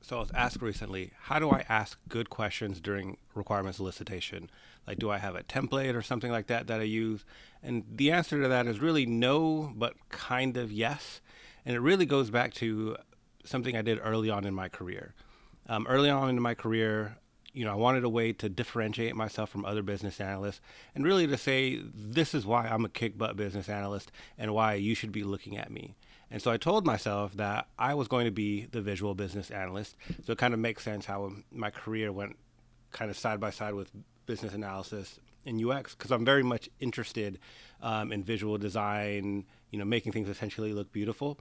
So I was asked recently, how do I ask good questions during requirements elicitation? Like, do I have a template or something like that that I use? And the answer to that is really no, but kind of yes. And it really goes back to something I did early on in my career. Early on in my career, I wanted a way to differentiate myself from other business analysts and really to say, this is why I'm a kick butt business analyst and why you should be looking at me. And so I told myself that I was going to be the visual business analyst. So it kind of makes sense how my career went kind of side by side with business analysis and UX because I'm very much interested in visual design, making things essentially look beautiful.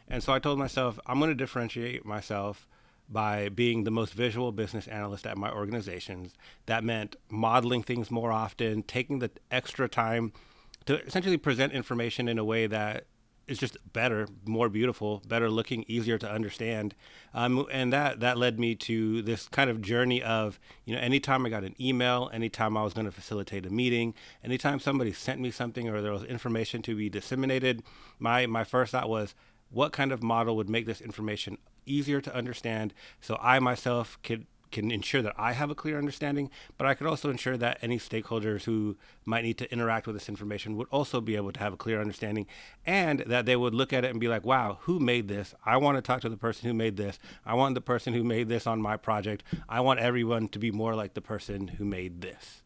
And so I told myself, I'm going to differentiate myself by being the most visual business analyst at my organizations. That meant modeling things more often, taking the extra time to essentially present information in a way that is just better, more beautiful, better looking, easier to understand. And that led me to this kind of journey of, anytime I got an email, anytime I was going to facilitate a meeting, anytime somebody sent me something or there was information to be disseminated, my first thought was, what kind of model would make this information easier to understand so I myself can ensure that I have a clear understanding, but I could also ensure that any stakeholders who might need to interact with this information would also be able to have a clear understanding and that they would look at it and be like, wow, who made this? I want to talk to the person who made this. I want the person who made this on my project. I want everyone to be more like the person who made this.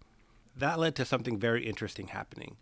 That led to something very interesting happening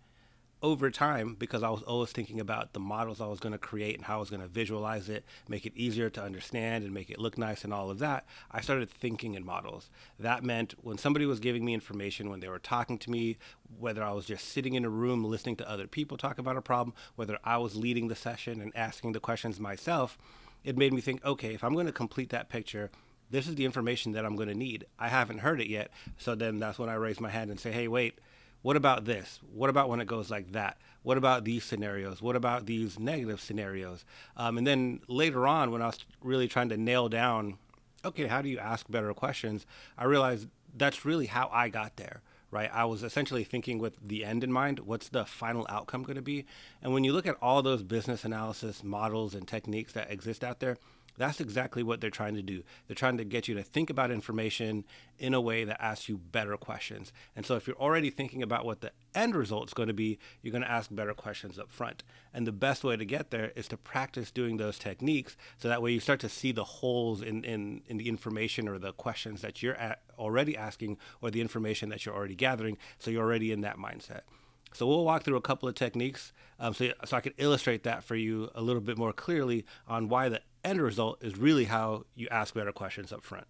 over time, because I was always thinking about the models I was going to create and how I was going to visualize it, make it easier to understand and make it look nice and all of that, I started thinking in models. That meant when somebody was giving me information, when they were talking to me, whether I was just sitting in a room listening to other people talk about a problem, whether I was leading the session and asking the questions myself, it made me think, okay, if I'm going to complete that picture, this is the information that I'm going to need. I haven't heard it yet. So then that's when I raise my hand and say, hey, wait, what about this? What about when it goes like that? What about these scenarios? What about these negative scenarios? And then later on, when I was really trying to nail down, okay, how do you ask better questions? I realized that's really how I got there, right? I was essentially thinking with the end in mind. What's the final outcome going to be? And when you look at all those business analysis models and techniques that exist out there, that's exactly what they're trying to do. They're trying to get you to think about information in a way that asks you better questions. And so if you're already thinking about what the end result is going to be, you're going to ask better questions up front. And the best way to get there is to practice doing those techniques so that way you start to see the holes in the information or the questions that you're already asking or the information that you're already gathering. So you're already in that mindset. So we'll walk through a couple of techniques so I can illustrate that for you a little bit more clearly on why the end result is really how you ask better questions up front.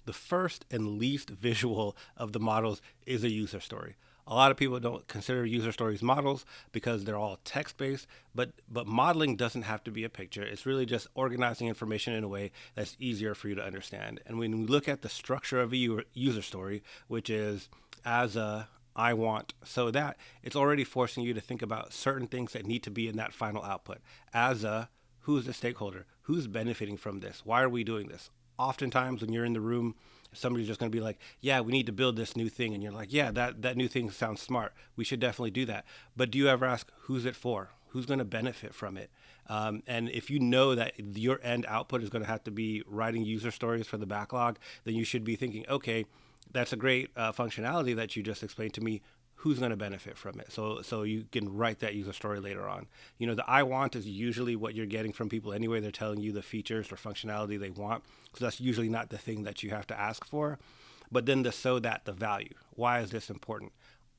The first and least visual of the models is a user story. A lot of people don't consider user stories models because they're all text-based, but modeling doesn't have to be a picture. It's really just organizing information in a way that's easier for you to understand. And when we look at the structure of a user story, which is as a I want, so that it's already forcing you to think about certain things that need to be in that final output. As a who's the stakeholder? Who's benefiting from this? Why are we doing this? Oftentimes, when you're in the room, somebody's just going to be like, yeah, we need to build this new thing. And you're like, yeah, that new thing sounds smart. We should definitely do that. But do you ever ask, who's it for? Who's going to benefit from it? And if you know that your end output is going to have to be writing user stories for the backlog, then you should be thinking, okay, that's a great functionality that you just explained to me. Who's going to benefit from it? So you can write that user story later on. The I want is usually what you're getting from people anyway. They're telling you the features or functionality they want. So that's usually not the thing that you have to ask for. But then the value. Why is this important?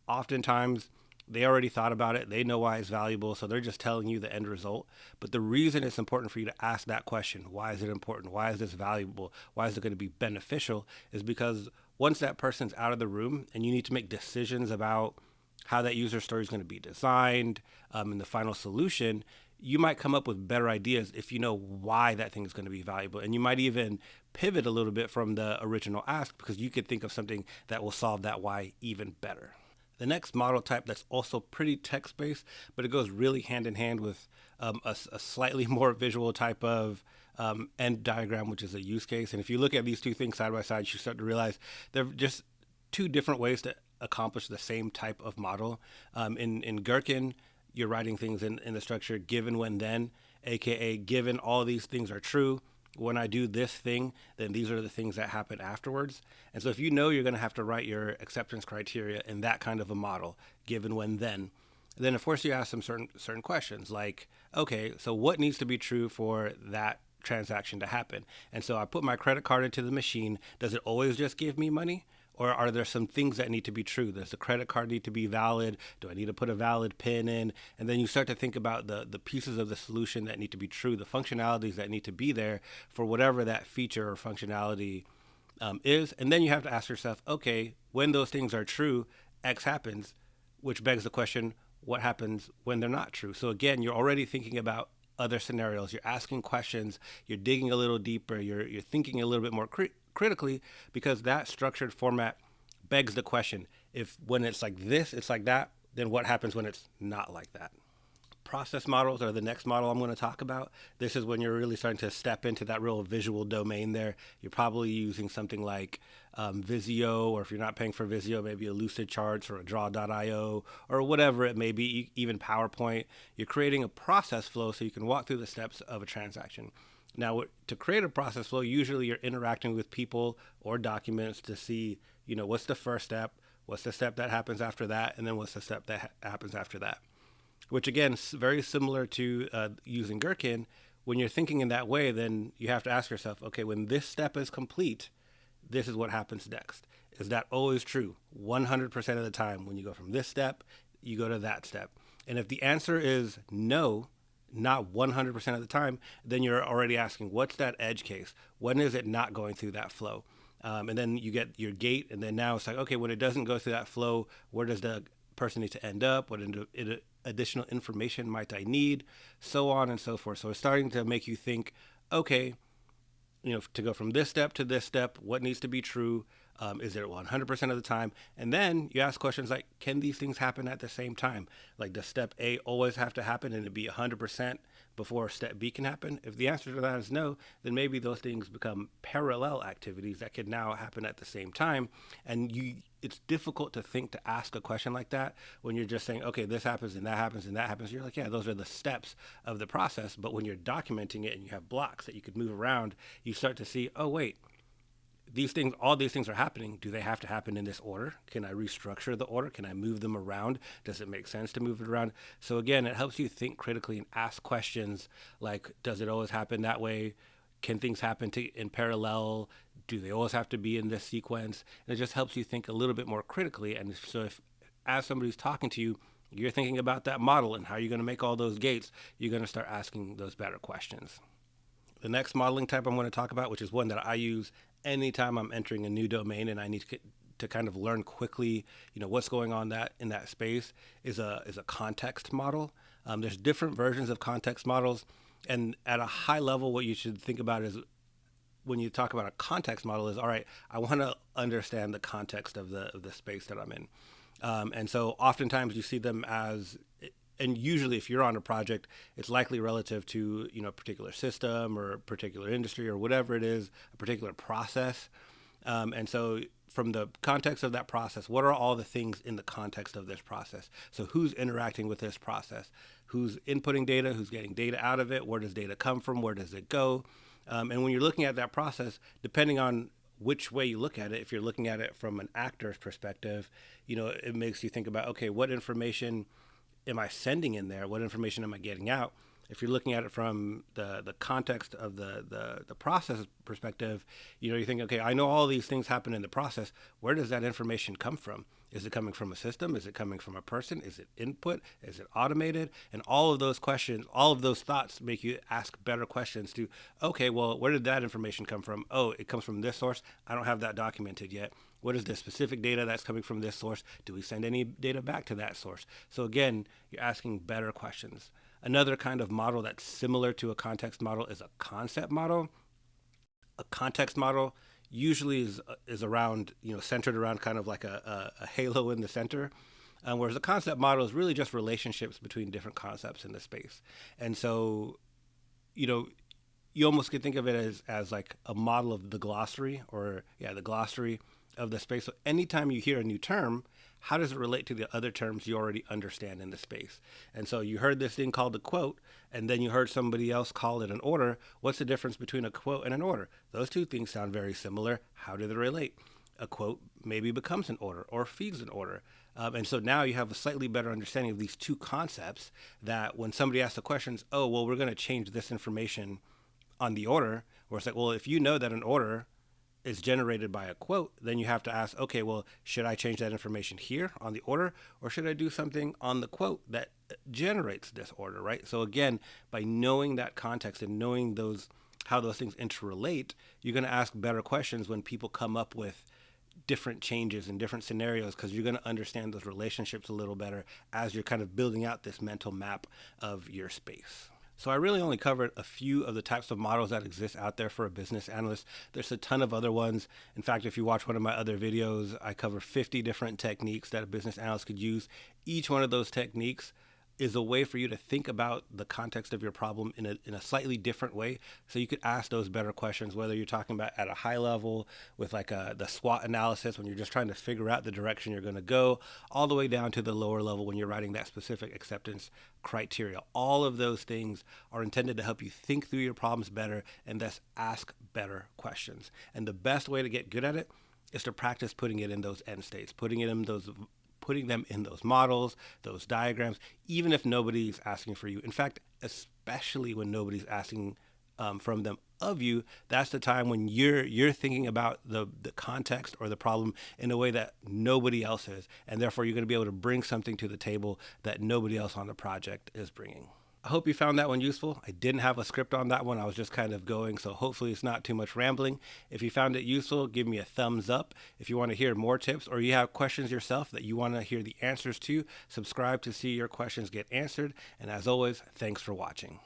Oftentimes, they already thought about it. They know why it's valuable. So they're just telling you the end result. But the reason it's important for you to ask that question, why is it important? Why is this valuable? Why is it going to be beneficial? Is because once that person's out of the room and you need to make decisions about how that user story is going to be designed and the final solution, you might come up with better ideas if you know why that thing is going to be valuable. And you might even pivot a little bit from the original ask because you could think of something that will solve that why even better. The next model type that's also pretty text-based, but it goes really hand in hand with a slightly more visual type of end diagram, which is a use case. And if you look at these two things side by side, you start to realize they're just two different ways to accomplish the same type of model. In Gherkin, you're writing things in the structure given when then, aka given all these things are true, when I do this thing, then these are the things that happen afterwards. And so if you know you're going to have to write your acceptance criteria in that kind of a model, given when then of course you ask some certain questions like, okay, so what needs to be true for that transaction to happen? And so I put my credit card into the machine. Does it always just give me money? Or are there some things that need to be true? Does the credit card need to be valid? Do I need to put a valid PIN in? And then you start to think about the pieces of the solution that need to be true, the functionalities that need to be there for whatever that feature or functionality is. And then you have to ask yourself, okay, when those things are true, X happens, which begs the question, what happens when they're not true? So again, you're already thinking about other scenarios. You're asking questions. You're digging a little deeper. You're thinking a little bit more critically, because that structured format begs the question: if when it's like this, it's like that, then what happens when it's not like that? Process models are the next model I'm going to talk about. This is when you're really starting to step into that real visual domain there. You're probably using something like Visio, or if you're not paying for Visio, maybe a Lucidcharts or a Draw.io or whatever it may be, even PowerPoint. You're creating a process flow so you can walk through the steps of a transaction. Now, to create a process flow, usually you're interacting with people or documents to see, what's the first step, what's the step that happens after that, and then what's the step that happens after that. Which again, is very similar to using Gherkin. When you're thinking in that way, then you have to ask yourself, okay, when this step is complete, this is what happens next. Is that always true? 100% of the time, when you go from this step, you go to that step. And if the answer is no, not 100% of the time, then you're already asking, what's that edge case? When is it not going through that flow? And then you get your gate, and then now it's like, okay, when it doesn't go through that flow, where does the person need to end up? What additional information might I need? So on and so forth. So it's starting to make you think, okay, to go from this step to this step, what needs to be true? Is it 100% of the time? And then you ask questions like, can these things happen at the same time? Like, does step A always have to happen and it be 100% before step B can happen? If the answer to that is no, then maybe those things become parallel activities that could now happen at the same time. And it's difficult to think to ask a question like that when you're just saying, okay, this happens and that happens and that happens. You're like, yeah, those are the steps of the process. But when you're documenting it and you have blocks that you could move around, you start to see, oh, wait, all these things are happening. Do they have to happen in this order? Can I restructure the order? Can I move them around? Does it make sense to move it around? So again, it helps you think critically and ask questions like, does it always happen that way? Can things happen in parallel? Do they always have to be in this sequence? And it just helps you think a little bit more critically. And so if, as somebody's talking to you, you're thinking about that model and how you're going to make all those gates, you're going to start asking those better questions. The next modeling type I'm going to talk about, which is one that I use anytime I'm entering a new domain and I need to kind of learn quickly, what's going on in that space, is a context model. There's different versions of context models, and at a high level, what you should think about is, when you talk about a context model, is, all right, I want to understand the context of the space that I'm in. And so oftentimes you see them as, and usually if you're on a project, it's likely relative to, a particular system or a particular industry or whatever it is, a particular process. And so from the context of that process, what are all the things in the context of this process? So who's interacting with this process? Who's inputting data? Who's getting data out of it? Where does data come from? Where does it go? And when you're looking at that process, depending on which way you look at it, if you're looking at it from an actor's perspective, it makes you think about, okay, what information am I sending in there? What information am I getting out? If you're looking at it from the context of the process perspective, you think, okay, I know all these things happen in the process. Where does that information come from? Is it coming from a system? Is it coming from a person? Is it input? Is it automated? And all of those questions, all of those thoughts make you ask better questions to, okay, well, where did that information come from? Oh, it comes from this source. I don't have that documented yet. What is the specific data that's coming from this source? Do we send any data back to that source? So again, you're asking better questions. Another kind of model that's similar to a context model is a concept model. A context model usually is around, centered around kind of like a halo in the center. Whereas a concept model is really just relationships between different concepts in the space. And so, you almost could think of it as like a model of the glossary, the glossary of the space. So anytime you hear a new term, how does it relate to the other terms you already understand in the space? And so you heard this thing called a quote, and then you heard somebody else call it an order. What's the difference between a quote and an order? Those two things sound very similar. How do they relate? A quote maybe becomes an order or feeds an order. And so now you have a slightly better understanding of these two concepts, that when somebody asks the questions, oh, well, we're going to change this information on the order, where it's like, well, if you know that an order is generated by a quote, then you have to ask, okay, well, should I change that information here on the order, or should I do something on the quote that generates this order, right? So again, by knowing that context and knowing how those things interrelate, you're going to ask better questions when people come up with different changes in different scenarios, because you're going to understand those relationships a little better as you're kind of building out this mental map of your space. So I really only covered a few of the types of models that exist out there for a business analyst. There's a ton of other ones. In fact, if you watch one of my other videos, I cover 50 different techniques that a business analyst could use. Each one of those techniques is a way for you to think about the context of your problem in a slightly different way. So you could ask those better questions, whether you're talking about at a high level with like the SWOT analysis when you're just trying to figure out the direction you're going to go, all the way down to the lower level when you're writing that specific acceptance criteria. All of those things are intended to help you think through your problems better and thus ask better questions. And the best way to get good at it is to practice putting it in those end states, putting them in those models, those diagrams, even if nobody's asking for you. In fact, especially when nobody's asking from them of you, that's the time when you're thinking about the context or the problem in a way that nobody else is. And therefore, you're going to be able to bring something to the table that nobody else on the project is bringing. I hope you found that one useful. I didn't have a script on that one. I was just kind of going, so hopefully it's not too much rambling. If you found it useful, give me a thumbs up. If you want to hear more tips or you have questions yourself that you want to hear the answers to, subscribe to see your questions get answered. And as always, thanks for watching.